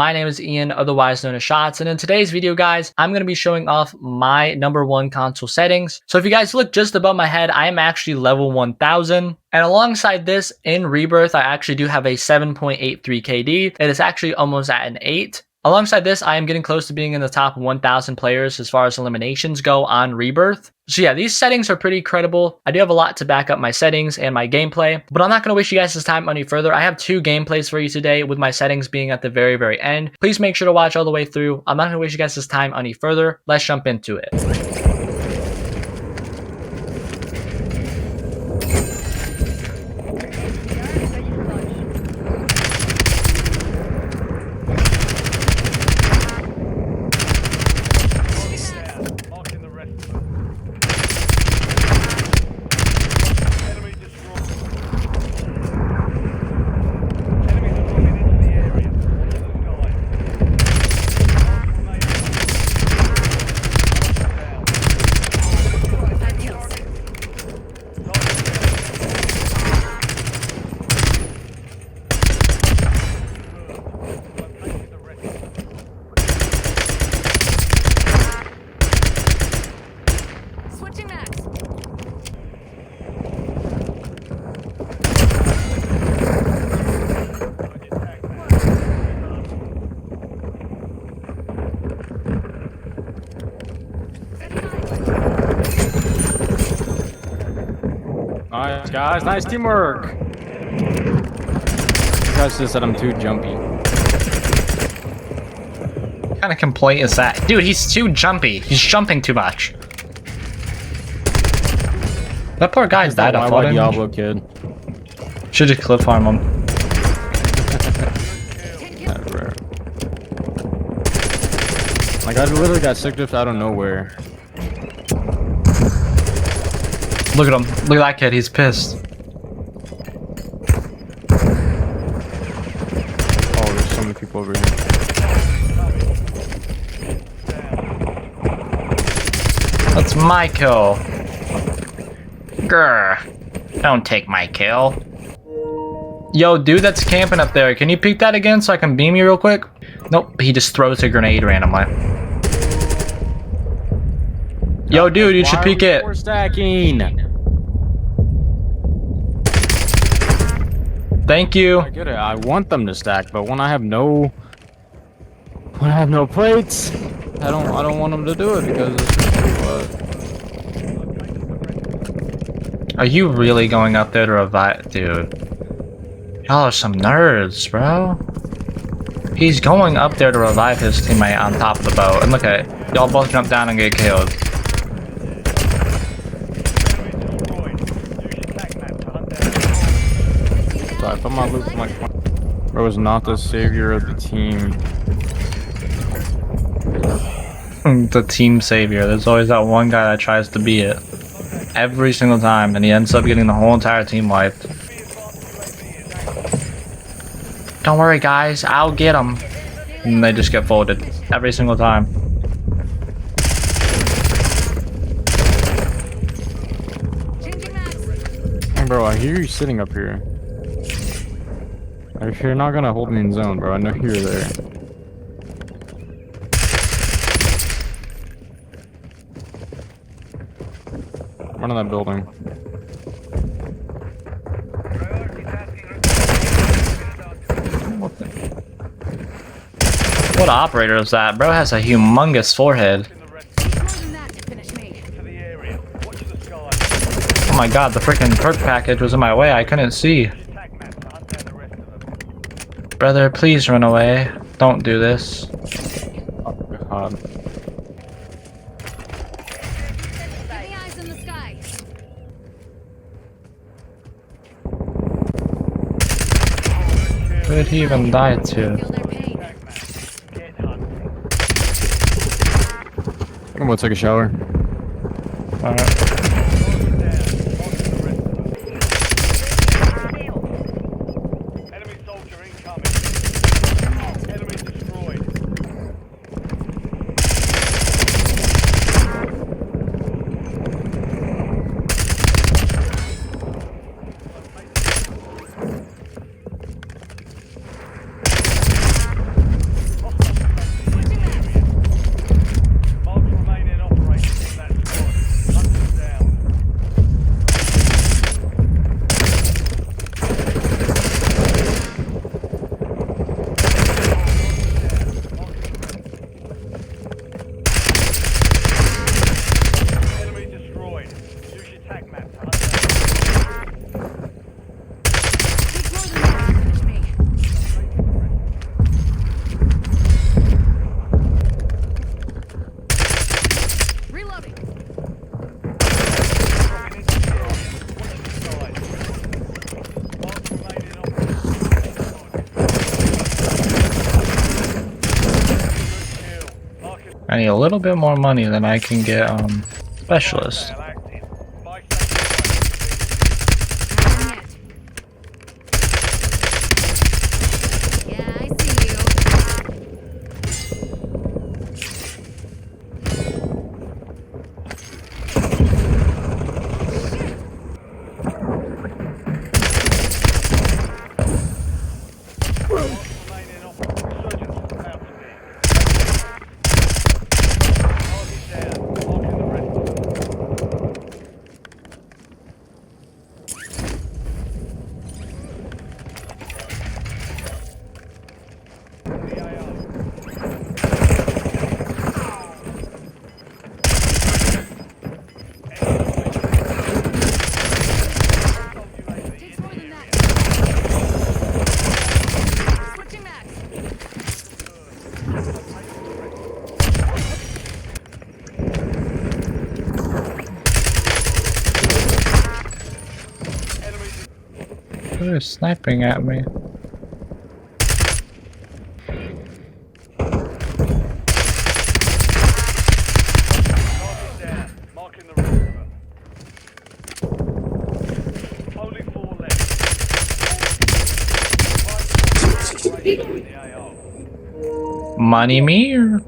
My name is Ian, otherwise known as Shots, and in today's video, guys, I'm going to be showing off my #1 console settings. So if you guys look just above my head, I am actually level 1000. And alongside this, in Rebirth, I actually do have a 7.83 KD. It is actually almost at an 8. Alongside this, I am getting close to being in the top 1000 players as far as eliminations go on Rebirth. So yeah, these settings are pretty credible. I do have a lot to back up my settings and my gameplay, but I'm not going to waste you guys' time any further. I have 2 gameplays for you today, with my settings being at the very end. Please make sure to watch all the way through. I'm not going to waste you guys' time any further. Let's jump into it. Nice, guys. Nice teamwork. You guys just said I'm too jumpy. What kind of complaint is that? Dude, he's too jumpy. He's jumping too much. That poor guy's died off my Diablo kid. Should just clip farm him. Like, I literally got sick just out of nowhere. Look at him. Look at that kid. He's pissed. Oh, there's so many people over here. That's my kill. Grr. Don't take my kill. Yo, dude that's camping up there. Can you peek that again so I can beam you real quick? Nope. He just throws a grenade randomly. Yo, dude, you should peek it. We're stacking. Thank you. I get it. I want them to stack, but when I have no plates, I don't want them to do it because it's Are you really going up there to revive, dude? Y'all are some nerds, bro. He's going up there to revive his teammate on top of the boat, and look at it. Y'all both jump down and get killed. I put my loot in my bro was not the savior of the team. The team savior. There's always that one guy that tries to be it. Every single time, and he ends up getting the whole entire team wiped. Don't worry, guys. I'll get them. And they just get folded. Every single time. Hey, bro, I hear you sitting up here. If you're not gonna hold me in zone, bro, I know you're there. Run in that building. What operator is that? Bro has a humongous forehead. Oh my god, the freaking perk package was in my way. I couldn't see. Brother, please run away. Don't do this. Oh god. Who did he even die to? I'm gonna take a shower. Alright. I need a little bit more money than I can get specialist. Yeah, I see you. Takes more than that. Switching back. Who is sniping at me? Money me or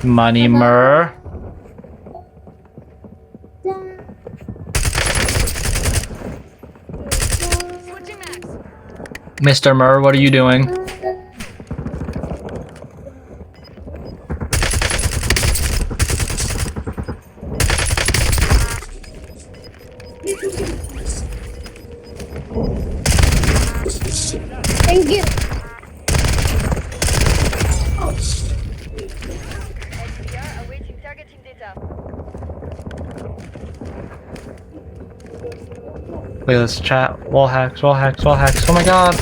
money mer? Switching max. Mr. Murr, what are you doing? Thank you. XDR awaiting targeting data. Wait, let's chat. Wall hacks, wall hacks, wall hacks. Oh my god.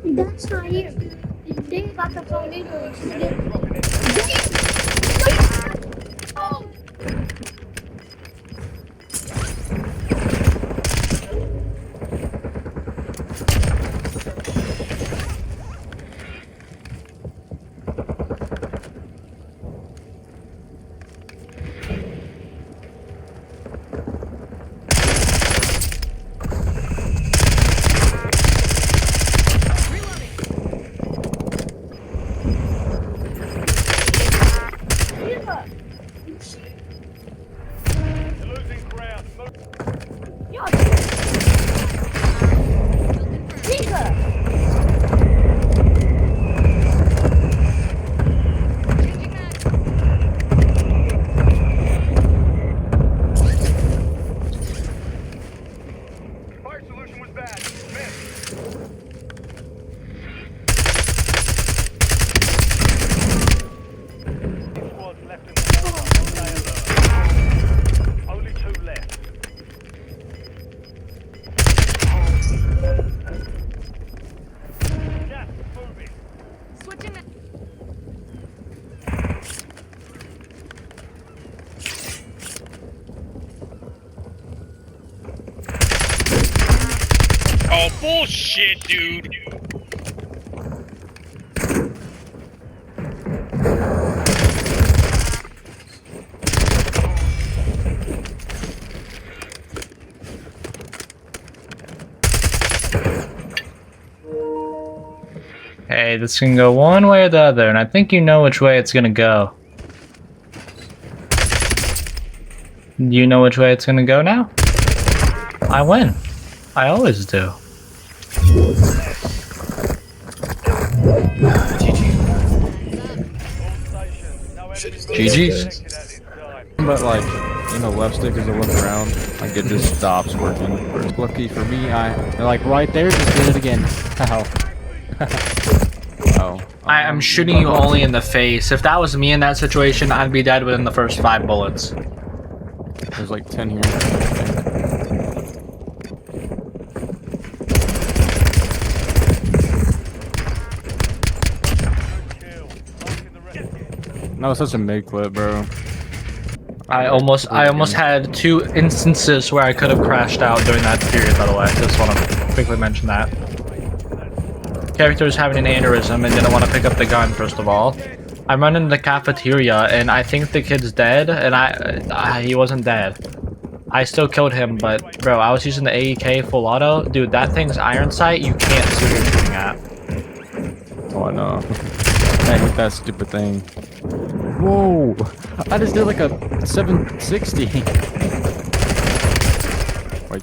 That's not you. They got the tornado. Changing max. Fire solution was bad. Missed. Squads left in the water. Stay alert. Only 2 left. Gas moving. Switching max. Oh, bullshit, dude. Hey, this can go one way or the other, and I think you know which way it's gonna go. You know which way it's gonna go now? I win. I always do. GG's. But like, you know, left stick as I look around, like it just stops working. First lucky for me, they're like right there, just did it again. How? Oh. I'm shooting you only in the face. If that was me in that situation, I'd be dead within the first 5 bullets. There's like 10 here. No, it's such a mid clip, bro. I almost had 2 instances where I could have crashed out during that period, by the way. Just want to quickly mention that. Character was having an aneurysm and didn't want to pick up the gun, first of all. I'm running the cafeteria and I think the kid's dead, and he wasn't dead. I still killed him, but bro, I was using the AEK full auto. Dude, that thing's iron sight, you can't see what you're shooting at. Oh, I know. I hate that stupid thing. Whoa! I just did like a 760. Wait,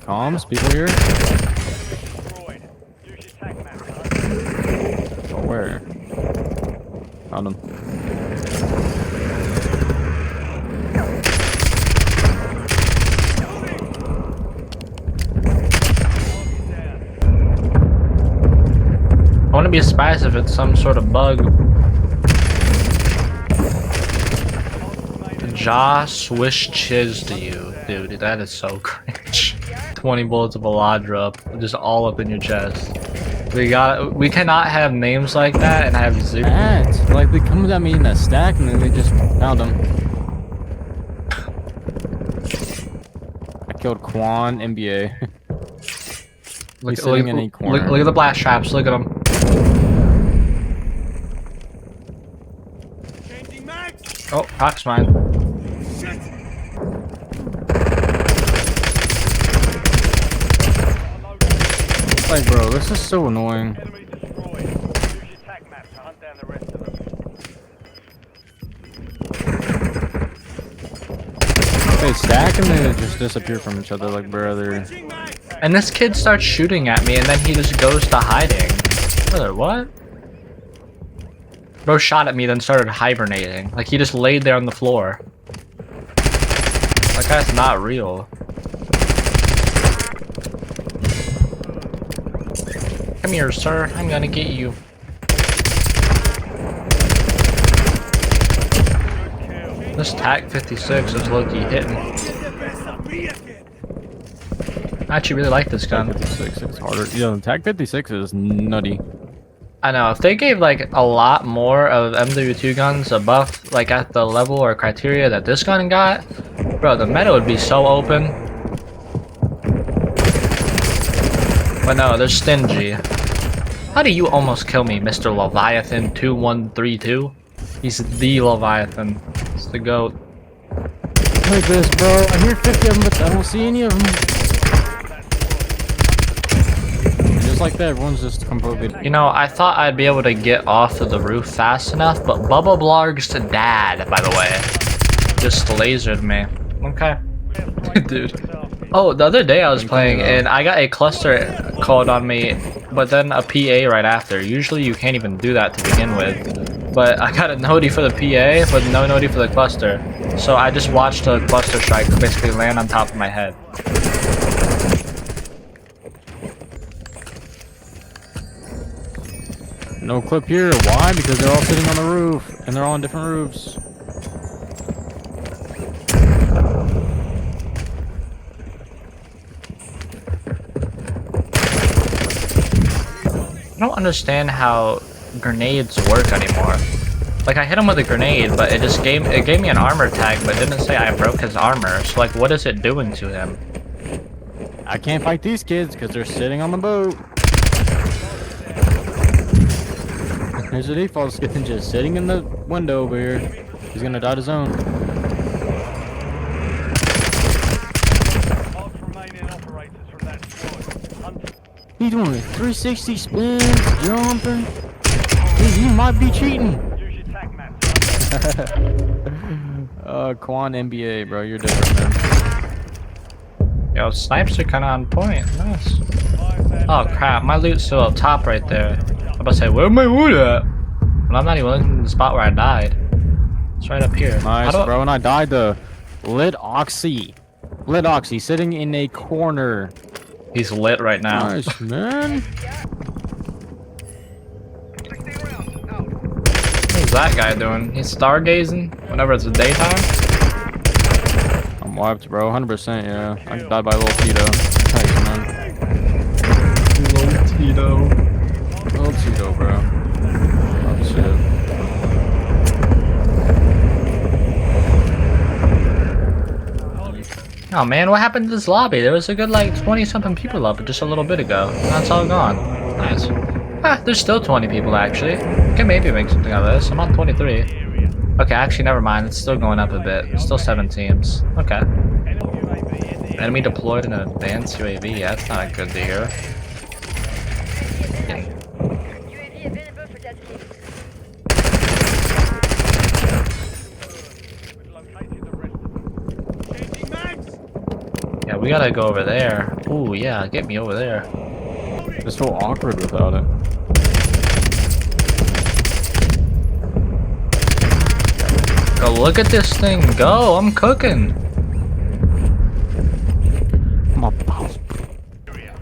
comms? People here? Destroyed. Use your tac map to hunt. Oh, where? Found him. I want to be surprised if it's some sort of bug. Ja swish chiz to you, dude. That is so cringe. 20 bullets of Eladra just all up in your chest. We cannot have names like that and have zero. That, like they come at me in a stack and then they just found him. I killed Quan NBA. He's sitting in a corner. Look at the blast traps. Look at them. Changing mags. Oh, Rock's mine. Like, bro, this is so annoying. Enemy destroyed. Use your tac map to hunt down the rest of them. They stack and they just disappear from each other like brother. Changing mags. And this kid starts shooting at me, and then he just goes to hiding. Brother, what? Bro shot at me, then started hibernating. Like, he just laid there on the floor. That guy's not real. Come here, sir. I'm gonna get you. This TAC 56 is low-key hitting. I actually really like this gun. 56 is harder. Yeah, the TAC 56 is nutty. I know, if they gave like a lot more of MW2 guns a buff, like at the level or criteria that this gun got, bro, the meta would be so open. But no, they're stingy. How do you almost kill me, Mr. Leviathan 2132? He's the Leviathan. It's the GOAT. Like this, bro. I hear 50 of them, but I don't see any of them. Just like that, everyone's just completely. You know, I thought I'd be able to get off of the roof fast enough, but Bubba Blarg's dad, by the way, just lasered me. Okay. Dude. Oh, the other day I was playing and I got a cluster called on me, but then a PA right after. Usually you can't even do that to begin with. But I got a nodie for the PA, but no nodie for the cluster. So I just watched a cluster strike basically land on top of my head. No clip here. Why? Because they're all sitting on the roof and they're all on different roofs. I don't understand how grenades work anymore. Like, I hit him with a grenade, but it gave me an armor tag, but didn't say I broke his armor. So like, what is it doing to him? I can't fight these kids because they're sitting on the boat. There's a default skin just sitting in the window over here. He's gonna dot his own. Mark remaining operators from that squad. Hunt. He's doing 360 spins, jumping. He might be cheating. Use your tac map to hunt. Quan NBA, bro, you're different, man. Yo, snipes are kind of on point. Nice. Oh crap, my loot's still up top right there. I'm about to say, where my loot at? But I'm not even looking at the spot where I died. It's right up here. Nice, bro. And I died the Lit Oxy, sitting in a corner. He's lit right now. Nice, man. What's that guy doing? He's stargazing whenever it's the daytime? I'm wiped, bro. 100%, yeah. I died by a little Tito. Thanks, man. Little Tito, bro. Oh, shit. Oh man, what happened to this lobby? There was a good like 20 something people up just a little bit ago. Now it's all gone. Nice. Ah, there's still 20 people actually. I can maybe make something out of this. I'm on 23. Okay, actually never mind. It's still going up a bit. It's still 7 teams. Okay. Enemy deployed in an advanced UAV. Yeah, that's not good to hear. UAV available for tasking. Yeah, we gotta go over there. Ooh, yeah, get me over there. It's so awkward without it. Go look at this thing go. I'm cooking. I'm a boss.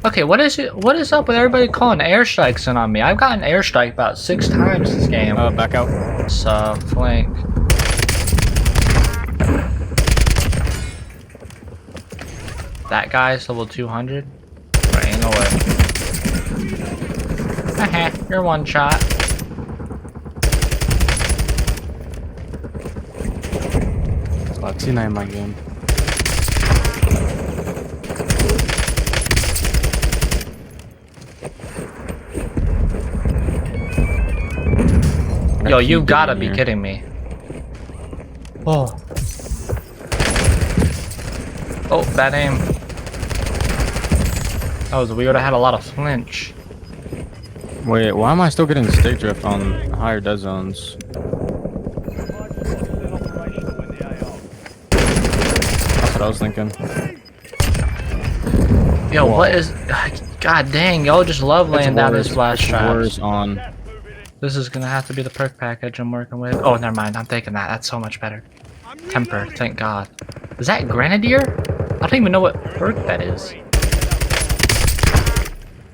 Okay, what is it? What is up with everybody calling airstrikes in on me? I've gotten airstrike about 6 times this game. Back out. Flank. That guy's level 200. There ain't no way. You're one shot. Latina in my game. Yo, you gotta be kidding me. Oh. Oh, bad aim. That was weird. I had a lot of flinch. Wait, why am I still getting stick drift on higher dead zones? That's what I was thinking. Yo, Whoa. what is... God dang, y'all just love laying down these flash traps. On. This is gonna have to be the perk package I'm working with. Oh, never mind. I'm taking that. That's so much better. Temper, thank God. Is that Grenadier? I don't even know what perk that is.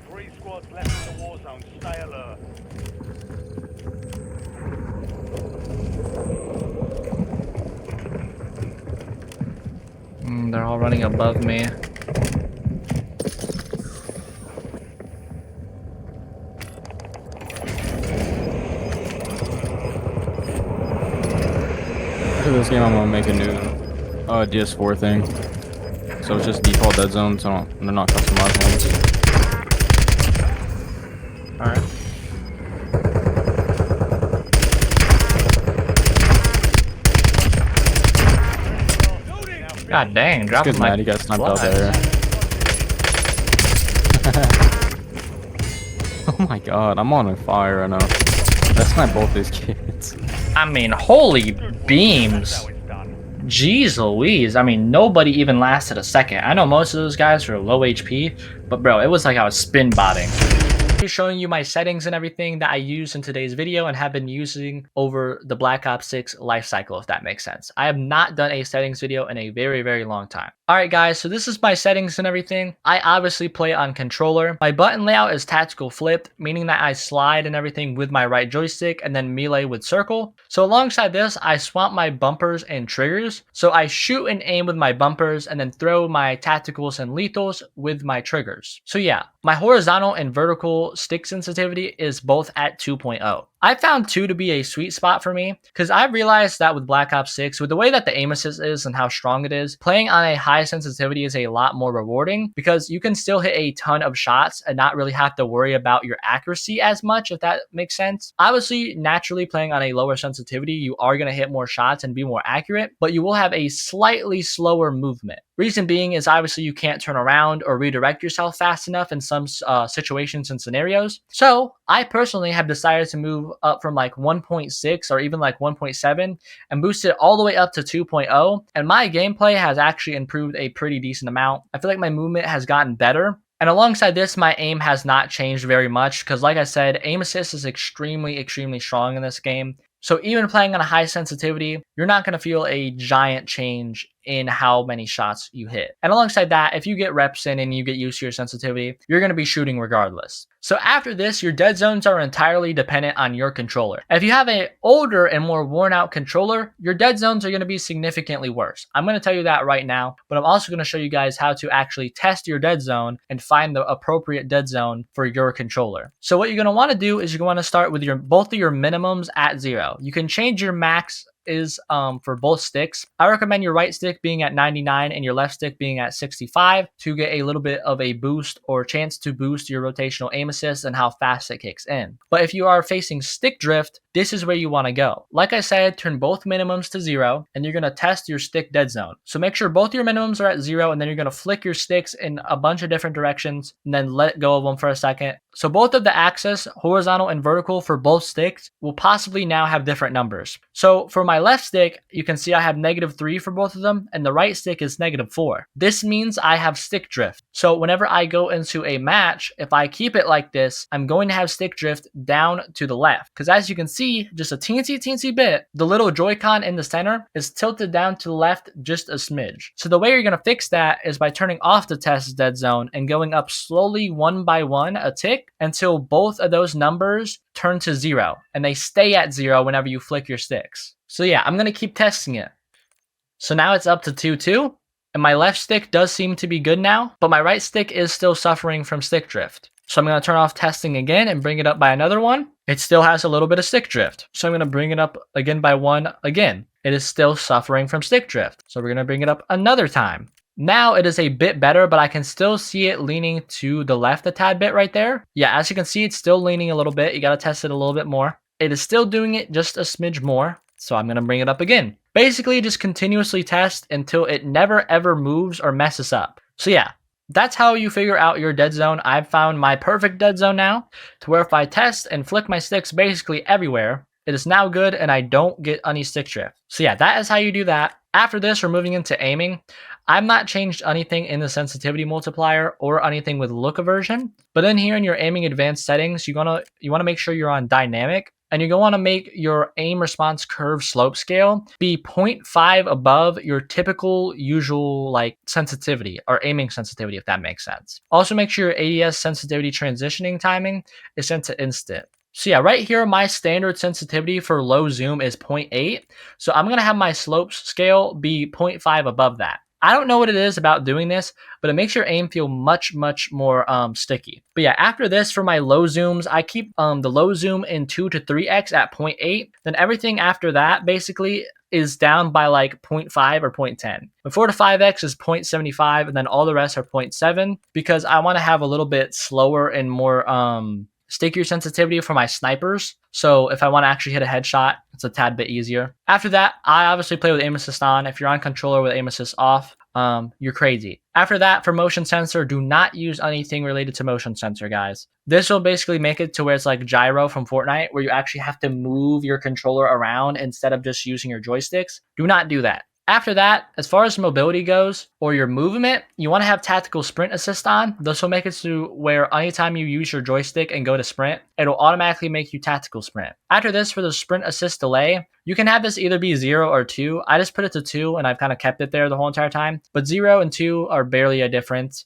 3 squads left in the Warzone. Stay alert. They're all running above me. After this game, I'm gonna make a new DS4 thing. So it's just default dead zones. So they're not customized ones. Alright. God dang, dropping Good my man, he got sniped out flies. there. Oh my god, I'm on fire right now. That's not both these kids. I mean, holy beams. Jeez Louise. I mean, nobody even lasted a second. I know most of those guys are low HP, but bro, it was like I was spin botting. Showing you my settings and everything that I used in today's video and have been using over the Black Ops 6 life cycle, if that makes sense. I have not done a settings video in a very, very long time. Alright guys, so this is my settings and everything. I obviously play on controller. My button layout is tactical flipped, meaning that I slide and everything with my right joystick and then melee with circle. So alongside this, I swap my bumpers and triggers. So I shoot and aim with my bumpers and then throw my tacticals and lethals with my triggers. So yeah, my horizontal and vertical stick sensitivity is both at 2.0. I found 2 to be a sweet spot for me because I realized that with Black Ops 6, with the way that the aim assist is and how strong it is, playing on a high sensitivity is a lot more rewarding because you can still hit a ton of shots and not really have to worry about your accuracy as much, if that makes sense. Obviously, naturally playing on a lower sensitivity, you are going to hit more shots and be more accurate, but you will have a slightly slower movement. Reason being is obviously you can't turn around or redirect yourself fast enough in some situations and scenarios. So I personally have decided to move up from like 1.6 or even like 1.7 and boost it all the way up to 2.0. And my gameplay has actually improved a pretty decent amount. I feel like my movement has gotten better. And alongside this, my aim has not changed very much because like I said, aim assist is extremely strong in this game. So even playing on a high sensitivity, you're not going to feel a giant change in how many shots you hit. And alongside that, if you get reps in and you get used to your sensitivity, you're going to be shooting regardless. So after this, your dead zones are entirely dependent on your controller. If you have an older and more worn out controller, your dead zones are going to be significantly worse. I'm going to tell you that right now, but I'm also going to show you guys how to actually test your dead zone and find the appropriate dead zone for your controller. So what you're going to want to do is you're going to want to start with both of your minimums at 0. You can change your max is for both sticks. I recommend your right stick being at 99 and your left stick being at 65 to get a little bit of a boost or chance to boost your rotational aim assist and how fast it kicks in. But if you are facing stick drift, this is where you want to go. Like I said, turn both minimums to 0 and you're going to test your stick dead zone. So make sure both your minimums are at 0 and then you're going to flick your sticks in a bunch of different directions and then let go of them for a second. So both of the axis, horizontal and vertical for both sticks will possibly now have different numbers. So for my left stick, you can see I have -3 for both of them and the right stick is -4. This means I have stick drift. So whenever I go into a match, if I keep it like this, I'm going to have stick drift down to the left. Because as you can see, just a teensy bit, the little Joy-Con in the center is tilted down to the left just a smidge. So the way you're going to fix that is by turning off the test dead zone and going up slowly one by one a tick until both of those numbers turn to 0 and they stay at 0 whenever you flick your sticks. So yeah, I'm going to keep testing it. So now it's up to 2-2 and my left stick does seem to be good now, but my right stick is still suffering from stick drift. So I'm going to turn off testing again and bring it up by another one. It still has a little bit of stick drift. So I'm going to bring it up again by 1 again. It is still suffering from stick drift. So we're going to bring it up another time. Now it is a bit better, but I can still see it leaning to the left a tad bit right there. Yeah, as you can see, it's still leaning a little bit. You got to test it a little bit more. It is still doing it just a smidge more. So I'm going to bring it up again. Basically, just continuously test until it never ever moves or messes up. So yeah, that's how you figure out your dead zone. I've found my perfect dead zone now to where if I test and flick my sticks basically everywhere, it is now good and I don't get any stick drift. So yeah, that is how you do that. After this, we're moving into aiming. I've not changed anything in the sensitivity multiplier or anything with look aversion, but in here in your aiming advanced settings, you want to make sure you're on dynamic. And you're going to want to make your aim response curve slope scale be 0.5 above your typical usual like sensitivity or aiming sensitivity, if that makes sense. Also make sure your ADS sensitivity transitioning timing is set to instant. So yeah, right here, my standard sensitivity for low zoom is 0.8. So I'm going to have my slopes scale be 0.5 above that. I don't know what it is about doing this, but it makes your aim feel much more sticky. But yeah, after this, for my low zooms, I keep the low zoom in 2 to 3x at 0.8. Then everything after that basically is down by like 0.5 or 0.10. But 4 to 5x is 0.75, and then all the rest are 0.7 because I want to have a little bit slower and more stickier sensitivity for my snipers. So if I want to actually hit a headshot, it's a tad bit easier. After that, I obviously play with aim assist on. If you're on controller with aim assist off, you're crazy. After that, for motion sensor, do not use anything related to motion sensor, guys. This will basically make it to where it's like gyro from Fortnite, where you actually have to move your controller around instead of just using your joysticks. Do not do that. After that, as far as mobility goes, or your movement, you want to have tactical sprint assist on. This will make it to where anytime you use your joystick and go to sprint, it'll automatically make you tactical sprint. After this, for the sprint assist delay, you can have this either be 0 or 2. I just put it to 2 and I've kind of kept it there the whole entire time. But 0 and 2 are barely a difference.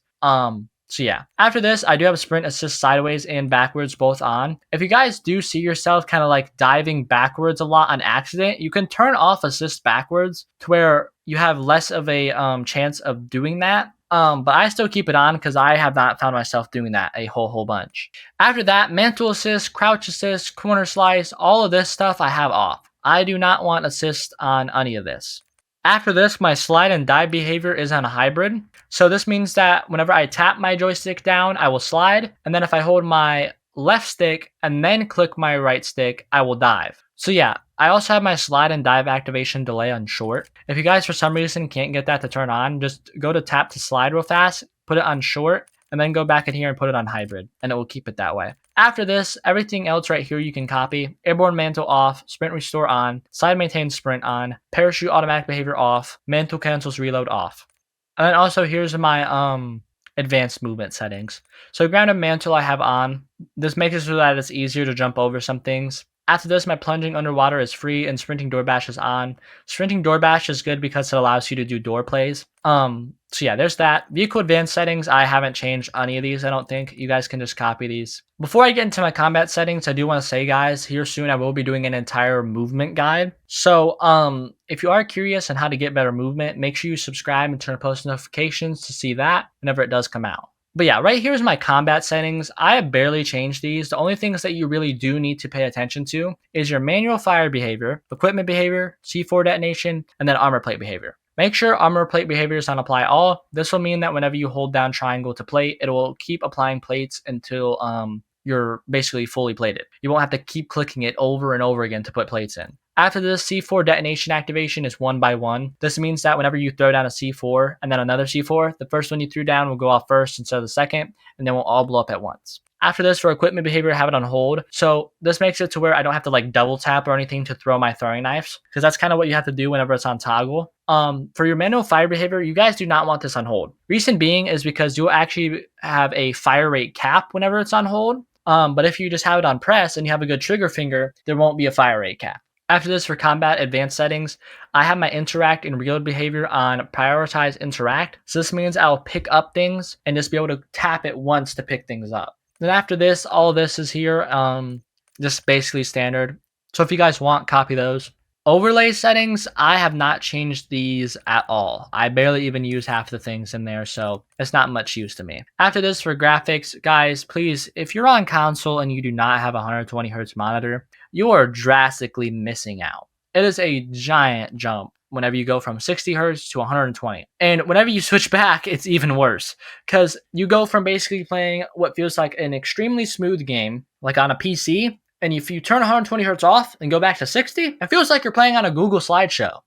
So yeah, after this, I do have sprint assist sideways and backwards both on. If you guys do see yourself kind of like diving backwards a lot on accident, you can turn off assist backwards to where you have less of a chance of doing that. But I still keep it on because I have not found myself doing that a whole bunch. After that, mantle assist, crouch assist, corner slice, all of this stuff I have off. I do not want assist on any of this. After this, my slide and dive behavior is on a hybrid. So this means that whenever I tap my joystick down, I will slide. And then if I hold my left stick and then click my right stick, I will dive. So yeah, I also have my slide and dive activation delay on short. If you guys for some reason can't get that to turn on, just go to tap to slide real fast, put it on short, and then go back in here and put it on hybrid, and it will keep it that way. After this, everything else right here you can copy. Airborne mantle off, sprint restore on, slide maintain sprint on, parachute automatic behavior off, mantle cancels reload off. And then also here's my advanced movement settings. So ground and mantle I have on. This makes it so that it's easier to jump over some things. After this, my plunging underwater is free and sprinting door bash is on. Sprinting door bash is good because it allows you to do door plays. So yeah, there's that. Vehicle advanced settings, I haven't changed any of these, I don't think. You guys can just copy these. Before I get into my combat settings, I do want to say, guys, here soon I will be doing an entire movement guide. So, if you are curious on how to get better movement, make sure you subscribe and turn post notifications to see that whenever it does come out. But yeah, right here is my combat settings. I have barely changed these. The only things that you really do need to pay attention to is your manual fire behavior, equipment behavior, C4 detonation, and then armor plate behavior. Make sure armor plate behavior is on apply all. This will mean that whenever you hold down triangle to plate, it will keep applying plates until you're basically fully plated. You won't have to keep clicking it over and over again to put plates in. After this, C4 detonation activation is 1 by 1. This means that whenever you throw down a C4 and then another C4, the first one you threw down will go off first instead of the second, and then we'll all blow up at once. After this, for equipment behavior, I have it on hold. So this makes it to where I don't have to like double tap or anything to throw my throwing knives, because that's kind of what you have to do whenever it's on toggle. For your manual fire behavior, you guys do not want this on hold. Reason being is because you'll actually have a fire rate cap whenever it's on hold. But if you just have it on press and you have a good trigger finger, there won't be a fire rate cap. After this, for combat advanced settings, I have my interact and reload behavior on prioritize interact. So this means I'll pick up things and just be able to tap it once to pick things up. Then after this, all of this is here, just basically standard. So if you guys want, copy those. Overlay settings, I have not changed these at all. I barely even use half the things in there, so it's not much use to me. After this, for graphics, guys, please, if you're on console and you do not have a 120 hertz monitor, you are drastically missing out. It is a giant jump whenever you go from 60 hertz to 120. And whenever you switch back, it's even worse, because you go from basically playing what feels like an extremely smooth game, like on a PC, and if you turn 120 hertz off and go back to 60, it feels like you're playing on a Google slideshow.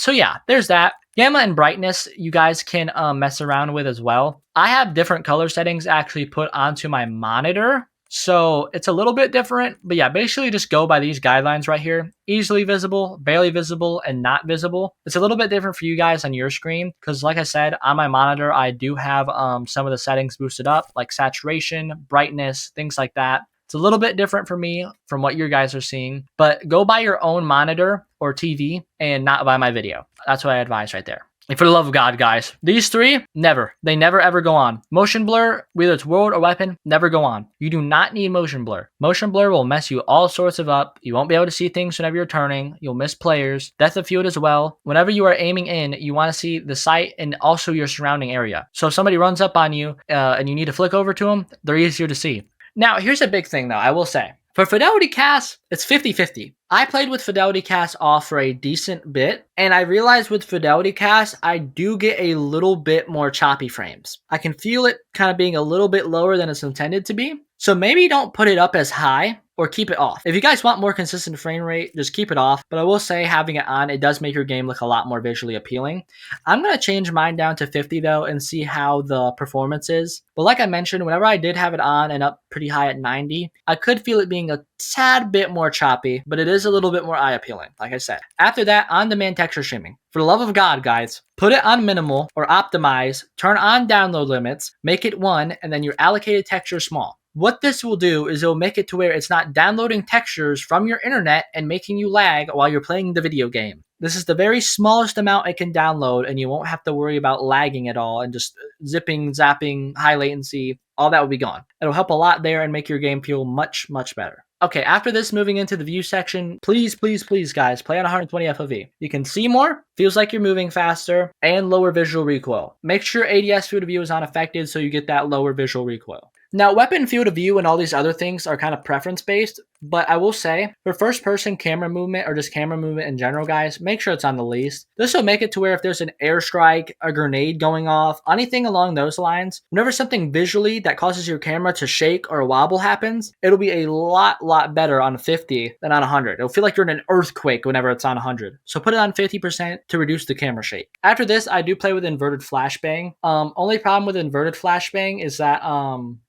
So yeah, there's that. Gamma and brightness, you guys can mess around with as well. I have different color settings actually put onto my monitor, so it's a little bit different. But yeah, basically just go by these guidelines right here. Easily visible, barely visible, and not visible. It's a little bit different for you guys on your screen, because like I said, on my monitor, I do have some of the settings boosted up, like saturation, brightness, things like that. It's a little bit different for me from what you guys are seeing, but go by your own monitor or TV and not by my video. That's what I advise right there. And for the love of God, guys, these three, never. They never ever go on. Motion blur, whether it's world or weapon, never go on. You do not need motion blur. Motion blur will mess you all sorts of up. You won't be able to see things whenever you're turning. You'll miss players. Depth of field as well. Whenever you are aiming in, you want to see the sight and also your surrounding area. So if somebody runs up on you and you need to flick over to them, they're easier to see. Now, here's a big thing, though, I will say. For Fidelity Cast, it's 50-50. I played with Fidelity Cast off for a decent bit, and I realized with Fidelity Cast, I do get a little bit more choppy frames. I can feel it kind of being a little bit lower than it's intended to be. So maybe don't put it up as high or keep it off. If you guys want more consistent frame rate, just keep it off. But I will say having it on, it does make your game look a lot more visually appealing. I'm going to change mine down to 50 though and see how the performance is. But like I mentioned, whenever I did have it on and up pretty high at 90, I could feel it being a tad bit more choppy, but it is a little bit more eye appealing, like I said. After that, on-demand texture streaming. For the love of God, guys, put it on minimal or optimize, turn on download limits, make it 1, and then your allocated texture small. What this will do is it'll make it to where it's not downloading textures from your internet and making you lag while you're playing the video game. This is the very smallest amount it can download, and you won't have to worry about lagging at all and just zipping, zapping, high latency. All that will be gone. It'll help a lot there and make your game feel much, much better. Okay, after this, moving into the view section, please, please, please, guys, play on 120 FOV. You can see more, feels like you're moving faster, and lower visual recoil. Make sure ADS field of view is unaffected so you get that lower visual recoil. Now, weapon field of view and all these other things are kind of preference-based, but I will say, for first-person camera movement or just camera movement in general, guys, make sure it's on the least. This will make it to where if there's an airstrike, a grenade going off, anything along those lines, whenever something visually that causes your camera to shake or wobble happens, it'll be a lot better on 50 than on 100. It'll feel like you're in an earthquake whenever it's on 100. So put it on 50% to reduce the camera shake. After this, I do play with inverted flashbang. Only problem with inverted flashbang is that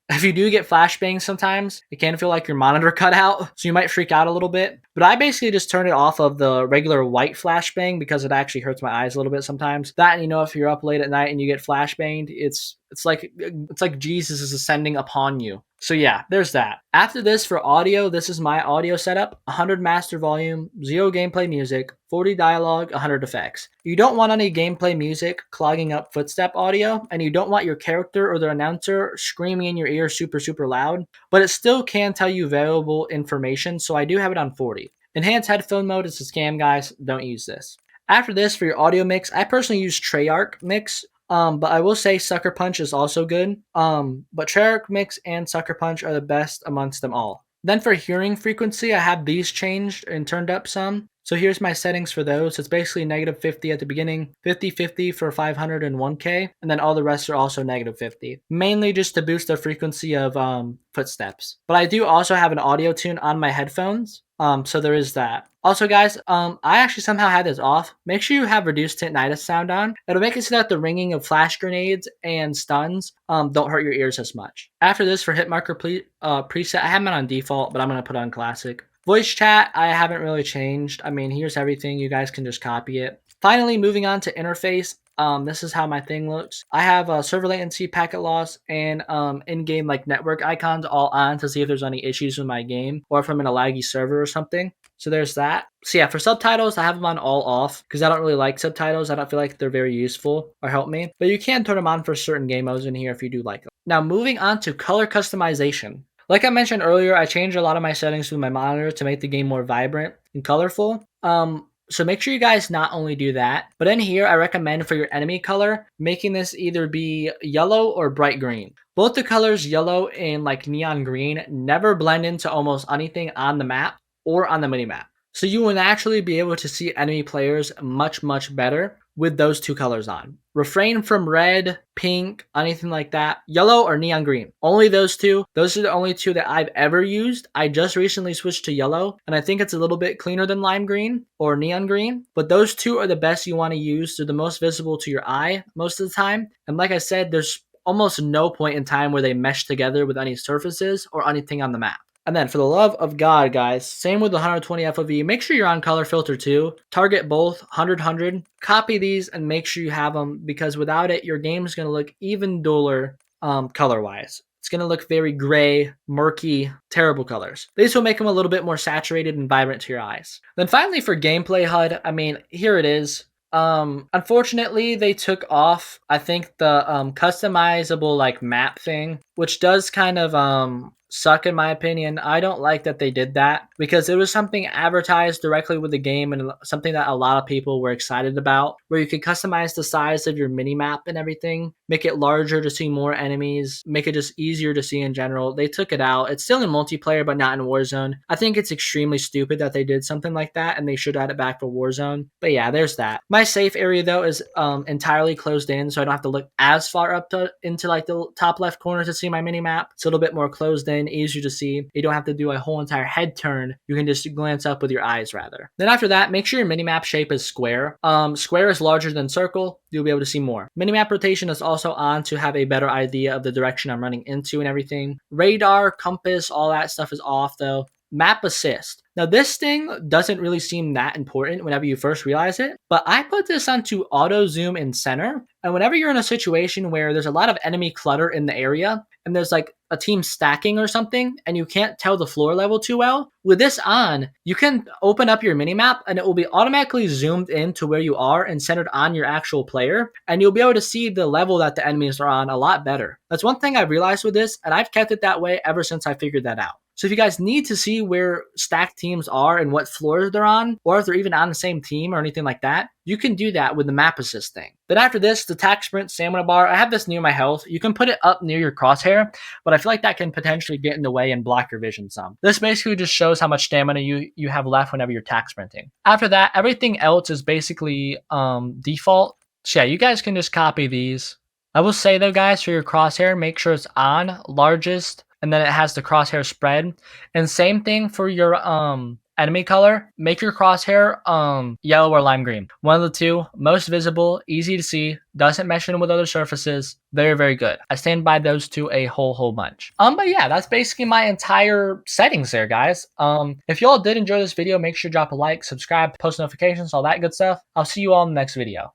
if you do get flashbang sometimes, it can feel like your monitor cut out, so you might freak out a little bit. But I basically just turn it off of the regular white flashbang because it actually hurts my eyes a little bit sometimes. That, and you know, if you're up late at night and you get flashbanged, it's like Jesus is ascending upon you. So yeah, there's that. After this, for audio, this is my audio setup. 100 master volume, 0 gameplay music, 40 dialogue, 100 effects. You don't want any gameplay music clogging up footstep audio, and you don't want your character or the announcer screaming in your ear super loud, but it still can tell you valuable information, so I do have it on 40. Enhanced headphone mode is a scam, guys. Don't use this. After this, for your audio mix, I personally use Treyarch mix. But I will say Sucker Punch is also good. But Treyarch Mix and Sucker Punch are the best amongst them all. Then for hearing frequency, I have these changed and turned up some. So here's my settings for those. It's basically -50 at the beginning, 50/50 for 500 and 1K, and then all the rest are also -50. Mainly just to boost the frequency of footsteps. But I do also have an audio tune on my headphones. So there is that. Also, guys, I actually somehow had this off. Make sure you have reduced tinnitus sound on. It'll make it so that the ringing of flash grenades and stuns don't hurt your ears as much. After this, for hit marker preset, I have it on default, but I'm gonna put on classic. Voice chat, I haven't really changed. I mean, here's everything. You guys can just copy it. Finally, moving on to interface. This is how my thing looks. I have server latency, packet loss, and in-game like network icons all on to see if there's any issues with my game or if I'm in a laggy server or something. So there's that. So yeah, for subtitles, I have them on all off because I don't really like subtitles. I don't feel like they're very useful or help me. But you can turn them on for certain game modes in here if you do like them. Now moving on to color customization. Like I mentioned earlier, I changed a lot of my settings with my monitor to make the game more vibrant and colorful. So make sure you guys not only do that, but in here I recommend for your enemy color, making this either be yellow or bright green. Both the colors yellow and like neon green never blend into almost anything on the map or on the minimap. So you will naturally be able to see enemy players much better with those two colors on. Refrain from red, pink, anything like that. Yellow or neon green. Only those two. Those are the only two that I've ever used. I just recently switched to yellow, and I think it's a little bit cleaner than lime green or neon green. But those two are the best you want to use. They're the most visible to your eye most of the time. And like I said, there's almost no point in time where they mesh together with any surfaces or anything on the map. And then for the love of God, guys, same with the 120 FOV, make sure you're on color filter too. Target both 100. Copy these and make sure you have them because without it, your game is going to look even duller color-wise. It's going to look very gray, murky, terrible colors. These will make them a little bit more saturated and vibrant to your eyes. Then finally for gameplay HUD, I mean, here it is. Unfortunately, they took off, I think, the customizable like map thing, which does kind of suck in my opinion. I don't like that they did that because it was something advertised directly with the game and something that a lot of people were excited about, where you could customize the size of your mini map and everything, make it larger to see more enemies, make it just easier to see in general. They took it out. It's still in multiplayer, but not in Warzone. I think it's extremely stupid that they did something like that and they should add it back for Warzone. But yeah, there's that. My safe area though is entirely closed in, so I don't have to look as far up into like the top left corner to see my mini map. It's a little bit more closed in, easier to see. You don't have to do a whole entire head turn. You can just glance up with your eyes rather. Then after that, make sure your minimap shape is square. Square is larger than circle. You'll be able to see more. Minimap rotation is also on to have a better idea of the direction I'm running into and everything. Radar, compass, all that stuff is off though. Map assist. Now this thing doesn't really seem that important whenever you first realize it, but I put this onto auto zoom in center. And whenever you're in a situation where there's a lot of enemy clutter in the area and there's like a team stacking or something and you can't tell the floor level too well, with this on, you can open up your minimap and it will be automatically zoomed in to where you are and centered on your actual player. And you'll be able to see the level that the enemies are on a lot better. That's one thing I've realized with this, and I've kept it that way ever since I figured that out. So if you guys need to see where stacked teams are and what floors they're on, or if they're even on the same team or anything like that, you can do that with the map assist thing. Then after this, the tac sprint stamina bar, I have this near my health. You can put it up near your crosshair, but I feel like that can potentially get in the way and block your vision some. This basically just shows how much stamina you have left whenever you're tac sprinting. After that, everything else is basically default. So yeah, you guys can just copy these. I will say though, guys, for your crosshair, make sure it's on largest, and then it has the crosshair spread. And same thing for your enemy color. Make your crosshair yellow or lime green. One of the two, most visible, easy to see, doesn't mesh in with other surfaces. Very good. I stand by those two a whole bunch. But yeah, that's basically my entire settings there, guys. If you all did enjoy this video, make sure to drop a like, subscribe, post notifications, all that good stuff. I'll see you all in the next video.